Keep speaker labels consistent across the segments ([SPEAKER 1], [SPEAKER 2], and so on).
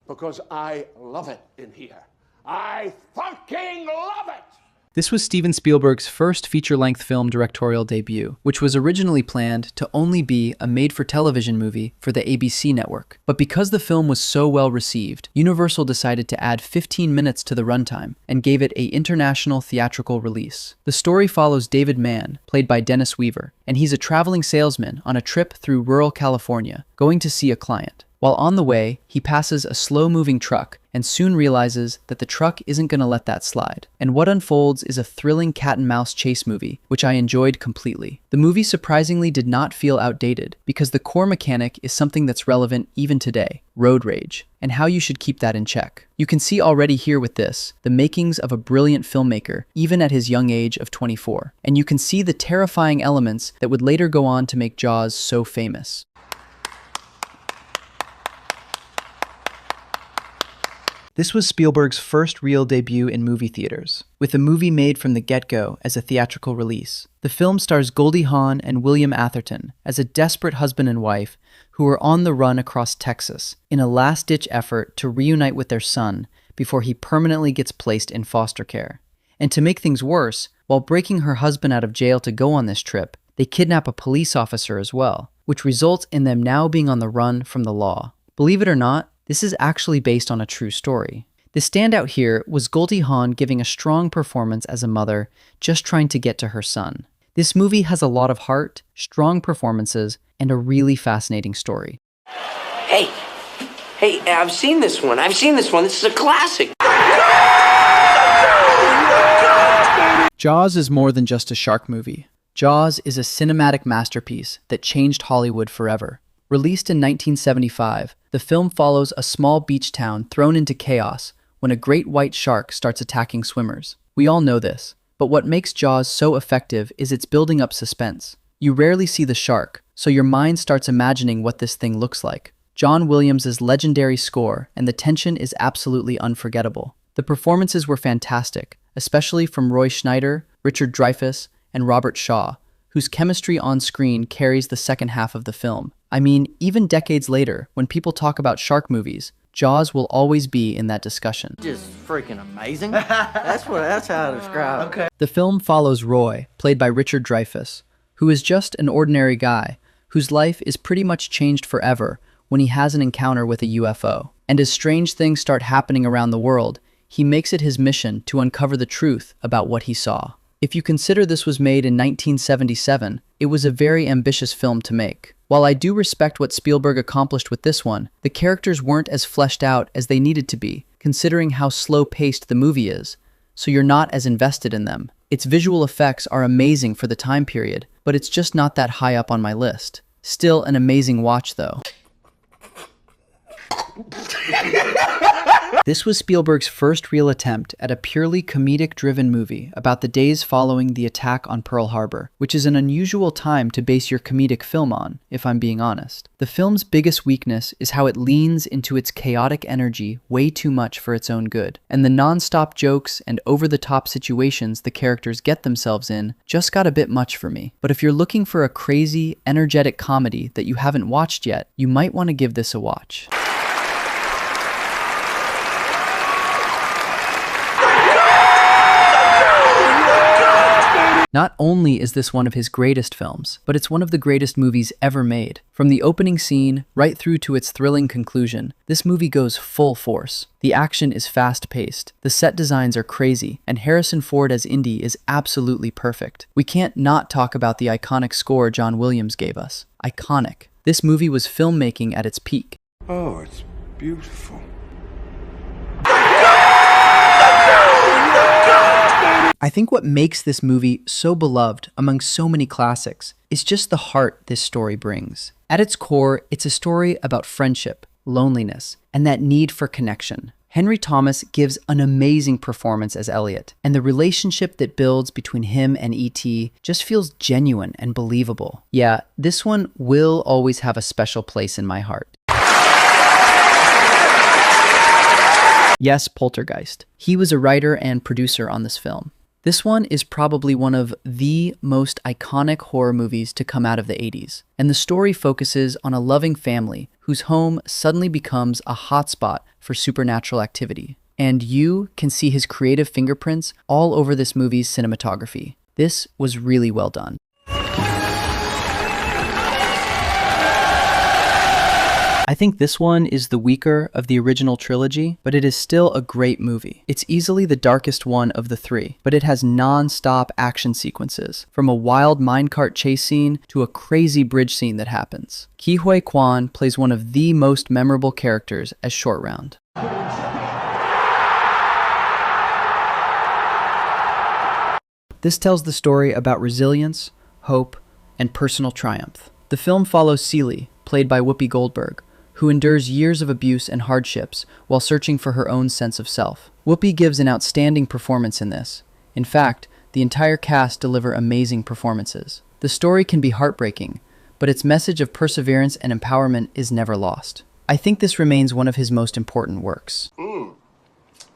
[SPEAKER 1] because I love it in here. I fucking love it!
[SPEAKER 2] This was Steven Spielberg's first feature-length film directorial debut, which was originally planned to only be a made-for-television movie for the ABC network. But because the film was so well received, Universal decided to add 15 minutes to the runtime and gave it an international theatrical release. The story follows David Mann, played by Dennis Weaver, and he's a traveling salesman on a trip through rural California, going to see a client. While on the way, he passes a slow-moving truck and soon realizes that the truck isn't going to let that slide. And what unfolds is a thrilling cat-and-mouse chase movie, which I enjoyed completely. The movie surprisingly did not feel outdated because the core mechanic is something that's relevant even today, road rage, and how you should keep that in check. You can see already here with this, the makings of a brilliant filmmaker, even at his young age of 24. And you can see the terrifying elements that would later go on to make Jaws so famous. This was Spielberg's first real debut in movie theaters, with the movie made from the get-go as a theatrical release. The film stars Goldie Hawn and William Atherton as a desperate husband and wife who are on the run across Texas in a last-ditch effort to reunite with their son before he permanently gets placed in foster care. And to make things worse, while breaking her husband out of jail to go on this trip, they kidnap a police officer as well, which results in them now being on the run from the law. Believe it or not, this is actually based on a true story. The standout here was Goldie Hawn giving a strong performance as a mother, just trying to get to her son. This movie has a lot of heart, strong performances, and a really fascinating story.
[SPEAKER 3] Hey, I've seen this one. This is a classic.
[SPEAKER 2] Jaws is more than just a shark movie. Jaws is a cinematic masterpiece that changed Hollywood forever. Released in 1975, the film follows a small beach town thrown into chaos when a great white shark starts attacking swimmers. We all know this, but what makes Jaws so effective is its building up suspense. You rarely see the shark, so your mind starts imagining what this thing looks like. John Williams' legendary score and the tension is absolutely unforgettable. The performances were fantastic, especially from Roy Schneider, Richard Dreyfuss, and Robert Shaw, whose chemistry on screen carries the second half of the film. I mean, even decades later, when people talk about shark movies, Jaws will always be in that discussion.
[SPEAKER 3] Just freaking amazing. That's how I describe it. Okay.
[SPEAKER 2] The film follows Roy, played by Richard Dreyfuss, who is just an ordinary guy whose life is pretty much changed forever when he has an encounter with a UFO. And as strange things start happening around the world, he makes it his mission to uncover the truth about what he saw. If you consider this was made in 1977, it was a very ambitious film to make. While I do respect what Spielberg accomplished with this one, the characters weren't as fleshed out as they needed to be, considering how slow-paced the movie is, so you're not as invested in them. Its visual effects are amazing for the time period, but it's just not that high up on my list. Still an amazing watch, though. This was Spielberg's first real attempt at a purely comedic-driven movie about the days following the attack on Pearl Harbor, which is an unusual time to base your comedic film on, if I'm being honest. The film's biggest weakness is how it leans into its chaotic energy way too much for its own good, and the non-stop jokes and over-the-top situations the characters get themselves in just got a bit much for me. But if you're looking for a crazy, energetic comedy that you haven't watched yet, you might want to give this a watch. Not only is this one of his greatest films, but it's one of the greatest movies ever made. From the opening scene right through to its thrilling conclusion, this movie goes full force. The action is fast-paced, the set designs are crazy, and Harrison Ford as Indy is absolutely perfect. We can't not talk about the iconic score John Williams gave us. Iconic. This movie was filmmaking at its peak.
[SPEAKER 1] Oh, it's beautiful.
[SPEAKER 2] I think what makes this movie so beloved among so many classics is just the heart this story brings. At its core, it's a story about friendship, loneliness, and that need for connection. Henry Thomas gives an amazing performance as Elliot, and the relationship that builds between him and E.T. just feels genuine and believable. Yeah, this one will always have a special place in my heart. Yes, Poltergeist. He was a writer and producer on this film. This one is probably one of the most iconic horror movies to come out of the 80s, and the story focuses on a loving family whose home suddenly becomes a hotspot for supernatural activity. And you can see his creative fingerprints all over this movie's cinematography. This was really well done. I think this one is the weaker of the original trilogy, but it is still a great movie. It's easily the darkest one of the three, but it has non-stop action sequences, from a wild minecart chase scene to a crazy bridge scene that happens. Ke Huy Quan plays one of the most memorable characters as Short Round. This tells the story about resilience, hope, and personal triumph. The film follows Celie, played by Whoopi Goldberg, who endures years of abuse and hardships while searching for her own sense of self. Whoopi gives an outstanding performance in this. In fact, the entire cast deliver amazing performances. The story can be heartbreaking, but its message of perseverance and empowerment is never lost. I think this remains one of his most important works.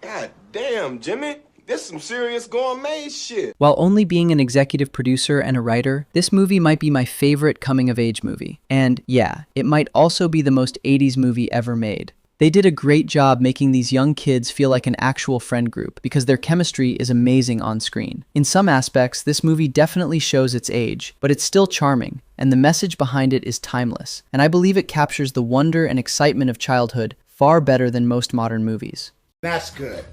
[SPEAKER 4] God damn, Jimmy. This is some serious gourmet shit.
[SPEAKER 2] While only being an executive producer and a writer, this movie might be my favorite coming-of-age movie. And yeah, it might also be the most 80s movie ever made. They did a great job making these young kids feel like an actual friend group because their chemistry is amazing on screen. In some aspects, this movie definitely shows its age, but it's still charming, and the message behind it is timeless. And I believe it captures the wonder and excitement of childhood far better than most modern movies.
[SPEAKER 1] That's good.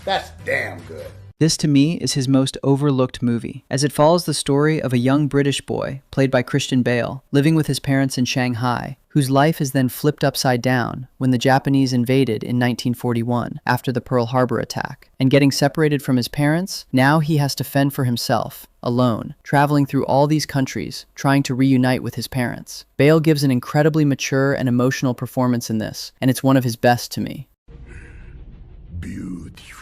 [SPEAKER 1] That's damn good.
[SPEAKER 2] This, to me, is his most overlooked movie, as it follows the story of a young British boy, played by Christian Bale, living with his parents in Shanghai, whose life is then flipped upside down when the Japanese invaded in 1941 after the Pearl Harbor attack. And getting separated from his parents, now he has to fend for himself, alone, traveling through all these countries, trying to reunite with his parents. Bale gives an incredibly mature and emotional performance in this, and it's one of his best to me.
[SPEAKER 4] Beautiful.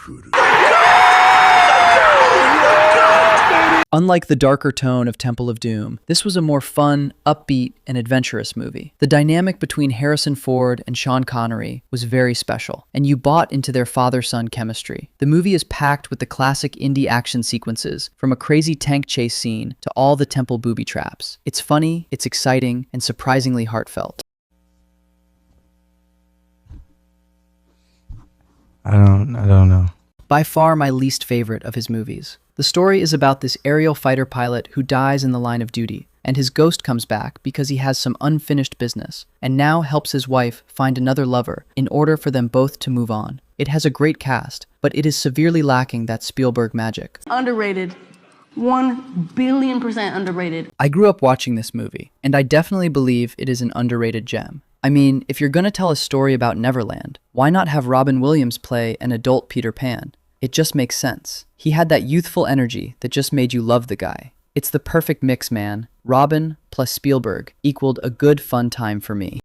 [SPEAKER 2] Unlike the darker tone of Temple of Doom, this was a more fun, upbeat, and adventurous movie. The dynamic between Harrison Ford and Sean Connery was very special, and you bought into their father-son chemistry. The movie is packed with the classic indie action sequences, from a crazy tank chase scene to all the temple booby traps. It's funny, it's exciting, and surprisingly heartfelt.
[SPEAKER 5] I don't know.
[SPEAKER 2] By far my least favorite of his movies. The story is about this aerial fighter pilot who dies in the line of duty, and his ghost comes back because he has some unfinished business, and now helps his wife find another lover in order for them both to move on. It has a great cast, but it is severely lacking that Spielberg magic.
[SPEAKER 6] Underrated. 1,000,000,000% underrated.
[SPEAKER 2] I grew up watching this movie, and I definitely believe it is an underrated gem. I mean, if you're gonna tell a story about Neverland, why not have Robin Williams play an adult Peter Pan? It just makes sense. He had that youthful energy that just made you love the guy. It's the perfect mix, man. Robin plus Spielberg equaled a good fun time for me.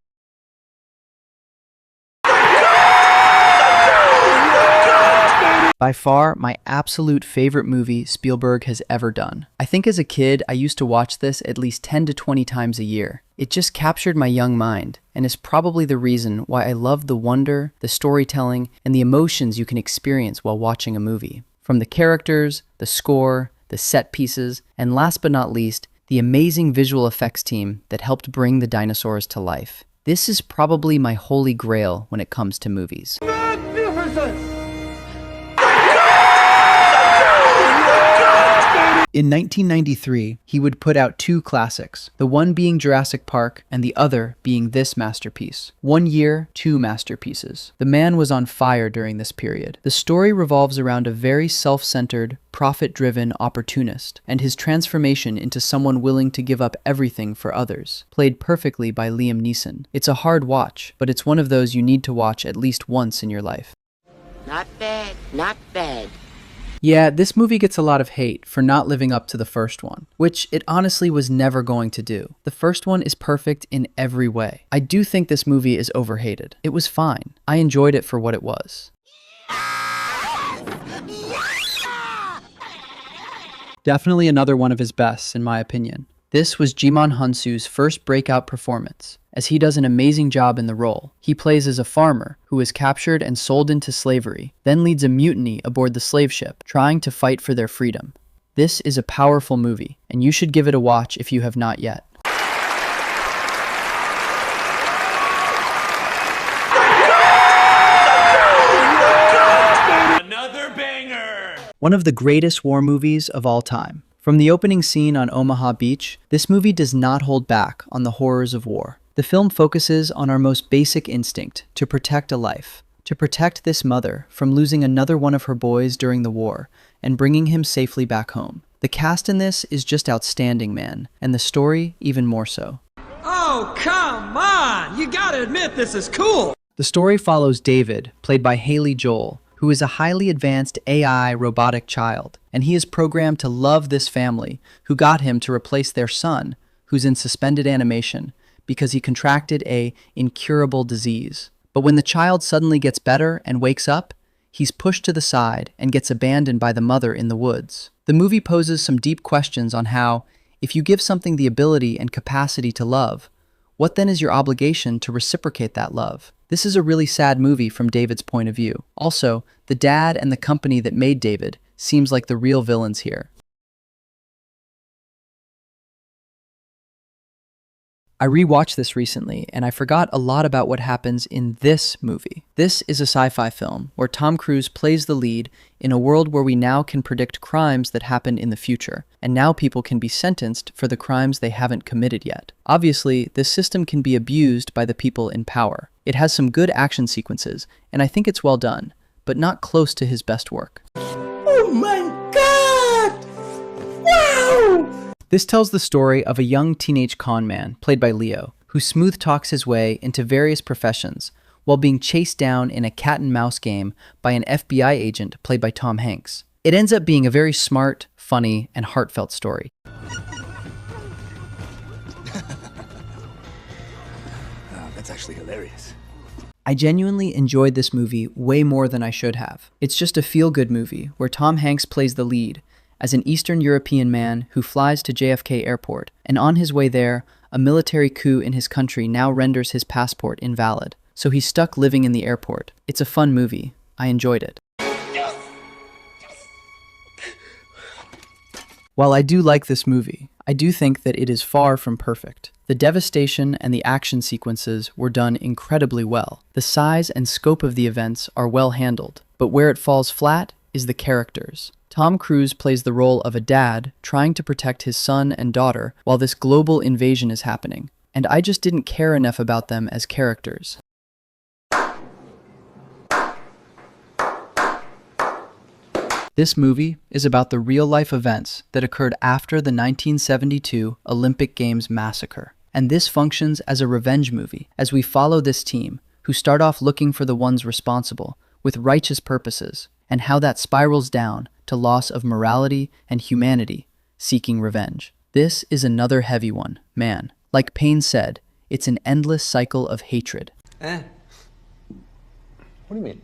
[SPEAKER 2] By far, my absolute favorite movie Spielberg has ever done. I think as a kid, I used to watch this at least 10 to 20 times a year. It just captured my young mind, and is probably the reason why I love the wonder, the storytelling, and the emotions you can experience while watching a movie. From the characters, the score, the set pieces, and last but not least, the amazing visual effects team that helped bring the dinosaurs to life. This is probably my holy grail when it comes to movies. In 1993, he would put out two classics, the one being Jurassic Park and the other being this masterpiece. 1 year, 2 masterpieces. The man was on fire during this period. The story revolves around a very self-centered, profit-driven opportunist and his transformation into someone willing to give up everything for others, played perfectly by Liam Neeson. It's a hard watch, but it's one of those you need to watch at least once in your life.
[SPEAKER 7] Not bad, not bad.
[SPEAKER 2] Yeah, this movie gets a lot of hate for not living up to the first one, which it honestly was never going to do. The first one is perfect in every way. I do think this movie is overhated. It was fine. I enjoyed it for what it was. Definitely another one of his bests, in my opinion. This was Jimon Hunsu's first breakout performance, as he does an amazing job in the role. He plays as a farmer who is captured and sold into slavery, then leads a mutiny aboard the slave ship, trying to fight for their freedom. This is a powerful movie, and you should give it a watch if you have not yet.
[SPEAKER 6] Another banger!
[SPEAKER 2] One of the greatest war movies of all time. From the opening scene on Omaha Beach, this movie does not hold back on the horrors of war. The film focuses on our most basic instinct to protect a life, to protect this mother from losing another one of her boys during the war and bringing him safely back home. The cast in this is just outstanding, man, and the story even more so.
[SPEAKER 8] Oh, come on! You gotta admit this is cool!
[SPEAKER 2] The story follows David, played by Haley Joel, who is a highly advanced AI robotic child, and he is programmed to love this family who got him to replace their son, who's in suspended animation, because he contracted a incurable disease. But when the child suddenly gets better and wakes up, he's pushed to the side and gets abandoned by the mother in the woods. The movie poses some deep questions on how, if you give something the ability and capacity to love, what then is your obligation to reciprocate that love? This is a really sad movie from David's point of view. Also, the dad and the company that made David seems like the real villains here. I rewatched this recently, and I forgot a lot about what happens in this movie. This is a sci-fi film where Tom Cruise plays the lead in a world where we now can predict crimes that happen in the future, and now people can be sentenced for the crimes they haven't committed yet. Obviously, this system can be abused by the people in power. It has some good action sequences, and I think it's well done, but not close to his best work.
[SPEAKER 8] Oh my god! Wow!
[SPEAKER 2] This tells the story of a young teenage con man, played by Leo, who smooth talks his way into various professions while being chased down in a cat-and-mouse game by an FBI agent played by Tom Hanks. It ends up being a very smart, funny, and heartfelt story.
[SPEAKER 6] That's actually hilarious.
[SPEAKER 2] I genuinely enjoyed this movie way more than I should have. It's just a feel-good movie where Tom Hanks plays the lead as an Eastern European man who flies to JFK Airport, and on his way there, a military coup in his country now renders his passport invalid, so he's stuck living in the airport. It's a fun movie. I enjoyed it. While I do like this movie, I do think that it is far from perfect. The devastation and the action sequences were done incredibly well. The size and scope of the events are well handled, but where it falls flat is the characters. Tom Cruise plays the role of a dad trying to protect his son and daughter while this global invasion is happening, and I just didn't care enough about them as characters. This movie is about the real-life events that occurred after the 1972 Olympic Games massacre, and this functions as a revenge movie as we follow this team who start off looking for the ones responsible with righteous purposes, and how that spirals down to loss of morality and humanity, seeking revenge. This is another heavy one, man. Like Payne said, it's an endless cycle of hatred.
[SPEAKER 6] What do you mean,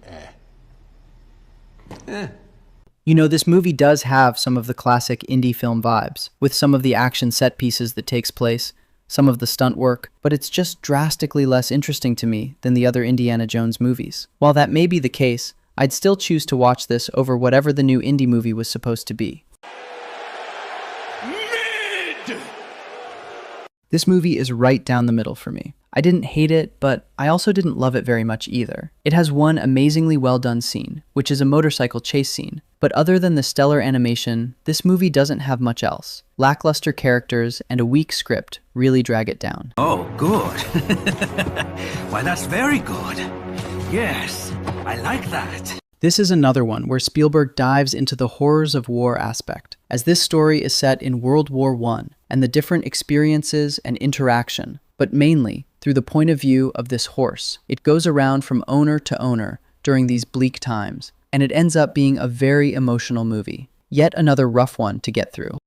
[SPEAKER 2] You know, this movie does have some of the classic indie film vibes, with some of the action set pieces that takes place, some of the stunt work, but it's just drastically less interesting to me than the other Indiana Jones movies. While that may be the case, I'd still choose to watch this over whatever the new indie movie was supposed to be.
[SPEAKER 6] Mid!
[SPEAKER 2] This movie is right down the middle for me. I didn't hate it, but I also didn't love it very much either. It has one amazingly well done scene, which is a motorcycle chase scene, but other than the stellar animation, this movie doesn't have much else. Lackluster characters and a weak script really drag it down.
[SPEAKER 9] Oh, good. Why, that's very good. Yes, I like that.
[SPEAKER 2] This is another one where Spielberg dives into the horrors of war aspect, as this story is set in World War I and the different experiences and interaction, but mainly through the point of view of this horse. It goes around from owner to owner during these bleak times, and it ends up being a very emotional movie. Yet another rough one to get through.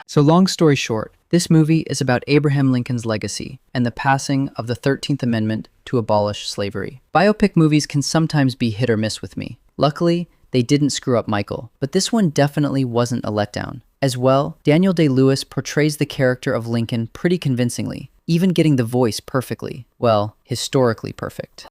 [SPEAKER 2] So long story short, this movie is about Abraham Lincoln's legacy and the passing of the 13th Amendment to abolish slavery. Biopic movies can sometimes be hit or miss with me. Luckily, they didn't screw up Michael, but this one definitely wasn't a letdown. As well, Daniel Day-Lewis portrays the character of Lincoln pretty convincingly, even getting the voice perfectly. Well, historically perfect.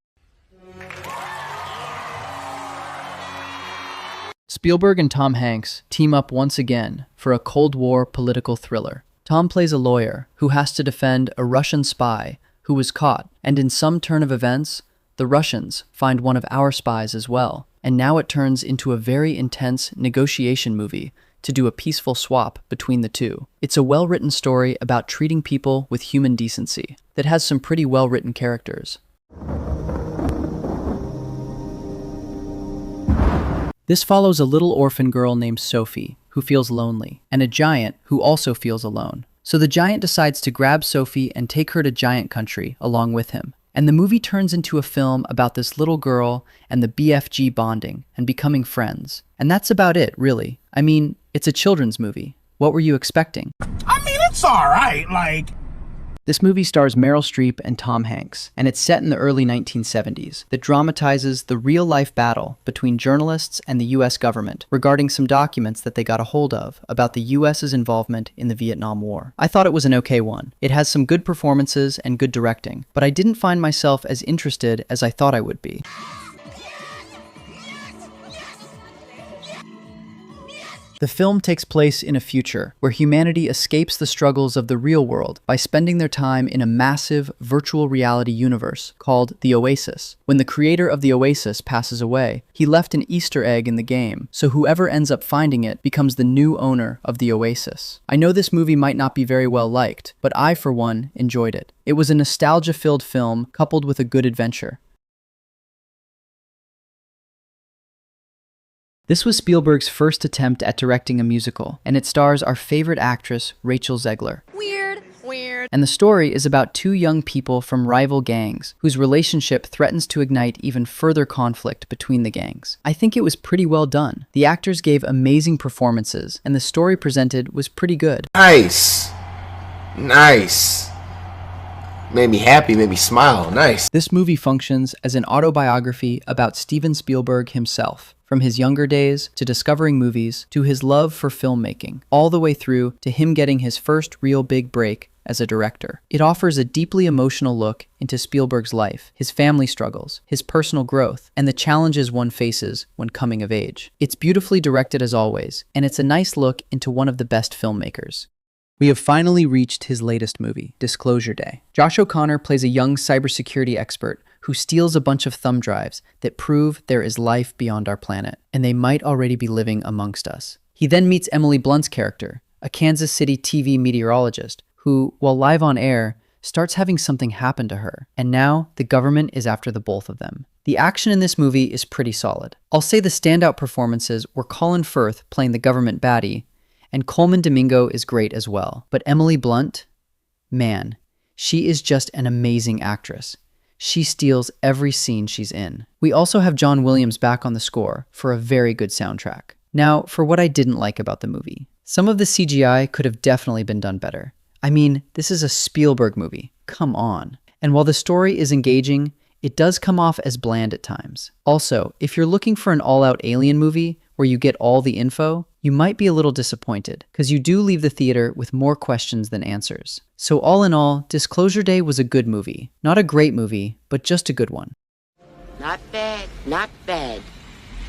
[SPEAKER 2] Spielberg and Tom Hanks team up once again for a Cold War political thriller. Tom plays a lawyer who has to defend a Russian spy who was caught, and in some turn of events, the Russians find one of our spies as well, and now it turns into a very intense negotiation movie to do a peaceful swap between the two. It's a well-written story about treating people with human decency that has some pretty well-written characters. This follows a little orphan girl named Sophie who feels lonely, and a giant who also feels alone. So the giant decides to grab Sophie and take her to giant country along with him. And the movie turns into a film about this little girl and the BFG bonding and becoming friends. And that's about it, really. I mean, it's a children's movie. What were you expecting?
[SPEAKER 6] I mean, it's alright, like...
[SPEAKER 2] This movie stars Meryl Streep and Tom Hanks, and it's set in the early 1970s that dramatizes the real-life battle between journalists and the US government regarding some documents that they got a hold of about the US's involvement in the Vietnam War. I thought it was an okay one. It has some good performances and good directing, but I didn't find myself as interested as I thought I would be. The film takes place in a future where humanity escapes the struggles of the real world by spending their time in a massive virtual reality universe called the Oasis. When the creator of the Oasis passes away, he left an Easter egg in the game, so whoever ends up finding it becomes the new owner of the Oasis. I know this movie might not be very well liked, but I, for one, enjoyed it. It was a nostalgia-filled film coupled with a good adventure. This was Spielberg's first attempt at directing a musical, and it stars our favorite actress, Rachel Zegler.
[SPEAKER 10] Weird.
[SPEAKER 2] And the story is about two young people from rival gangs, whose relationship threatens to ignite even further conflict between the gangs. I think it was pretty well done. The actors gave amazing performances, and the story presented was pretty good.
[SPEAKER 4] Nice. Made me happy, made me smile. Nice.
[SPEAKER 2] This movie functions as an autobiography about Steven Spielberg himself, from his younger days to discovering movies to his love for filmmaking, all the way through to him getting his first real big break as a director. It offers a deeply emotional look into Spielberg's life, his family struggles, his personal growth, and the challenges one faces when coming of age. It's beautifully directed as always, and it's a nice look into one of the best filmmakers. We have finally reached his latest movie, Disclosure Day. Josh O'Connor plays a young cybersecurity expert who steals a bunch of thumb drives that prove there is life beyond our planet, and they might already be living amongst us. He then meets Emily Blunt's character, a Kansas City TV meteorologist, who, while live on air, starts having something happen to her, and now the government is after the both of them. The action in this movie is pretty solid. I'll say the standout performances were Colin Firth playing the government baddie, and Coleman Domingo is great as well. But Emily Blunt, man, she is just an amazing actress. She steals every scene she's in. We also have John Williams back on the score for a very good soundtrack. Now, for what I didn't like about the movie. Some of the CGI could have definitely been done better. I mean, this is a Spielberg movie. Come on. And while the story is engaging, it does come off as bland at times. Also, if you're looking for an all-out alien movie where you get all the info, you might be a little disappointed, because you do leave the theater with more questions than answers. So all in all, Disclosure Day was a good movie. Not a great movie, but just a good one.
[SPEAKER 7] Not bad, not bad.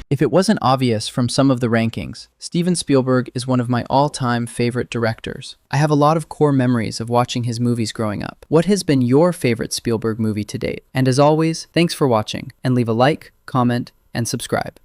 [SPEAKER 2] If it wasn't obvious from some of the rankings, Steven Spielberg is one of my all-time favorite directors. I have a lot of core memories of watching his movies growing up. What has been your favorite Spielberg movie to date? And as always, thanks for watching, and leave a like, comment, and subscribe.